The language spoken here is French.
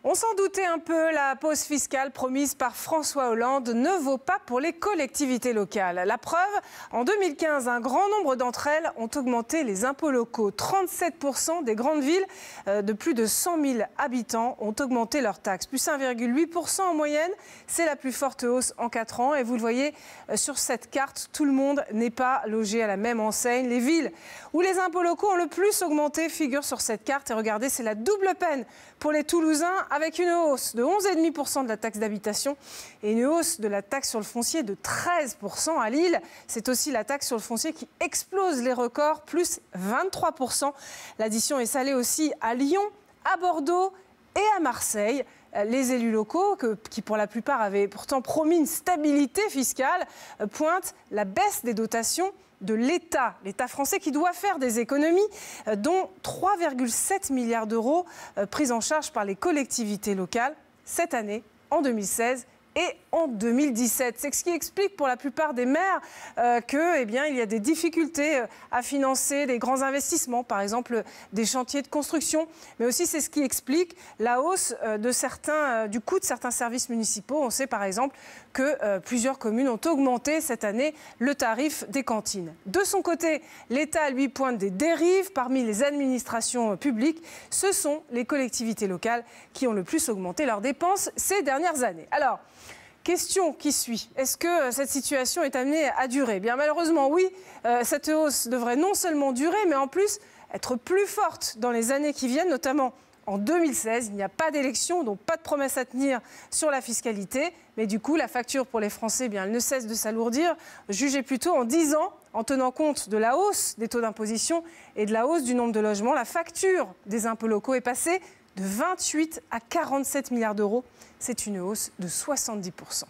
On s'en doutait un peu, la pause fiscale promise par François Hollande ne vaut pas pour les collectivités locales. La preuve, en 2015, un grand nombre d'entre elles ont augmenté les impôts locaux. 37% des grandes villes de plus de 100 000 habitants ont augmenté leurs taxes. Plus 1,8% en moyenne, c'est la plus forte hausse en 4 ans. Et vous le voyez sur cette carte, tout le monde n'est pas logé à la même enseigne. Les villes où les impôts locaux ont le plus augmenté figurent sur cette carte. Et regardez, c'est la double peine pour les Toulousains, avec une hausse de 11,5% de la taxe d'habitation et une hausse de la taxe sur le foncier de 13%. À Lille, c'est aussi la taxe sur le foncier qui explose les records, plus 23%. L'addition est salée aussi à Lyon, à Bordeaux et à Marseille. Les élus locaux, qui pour la plupart avaient pourtant promis une stabilité fiscale, pointent la baisse des dotations de l'État français qui doit faire des économies, dont 3,7 milliards d'euros pris en charge par les collectivités locales cette année, en 2016 et en 2017. C'est ce qui explique pour la plupart des maires il y a des difficultés à financer des grands investissements, par exemple des chantiers de construction. Mais aussi, c'est ce qui explique la hausse du coût de certains services municipaux. On sait par exemple que plusieurs communes ont augmenté cette année le tarif des cantines. De son côté, l'État, lui, pointe des dérives parmi les administrations publiques. Ce sont les collectivités locales qui ont le plus augmenté leurs dépenses ces dernières années. Alors, question qui suit, est-ce que cette situation est amenée à durer? Bien malheureusement oui, cette hausse devrait non seulement durer, mais en plus être plus forte dans les années qui viennent, notamment en 2016. Il n'y a pas d'élection, donc pas de promesse à tenir sur la fiscalité. Mais du coup, la facture pour les Français, elle ne cesse de s'alourdir. Jugez plutôt en 10 ans, en tenant compte de la hausse des taux d'imposition et de la hausse du nombre de logements, la facture des impôts locaux est passée de 28 à 47 milliards d'euros. C'est une hausse de 70%.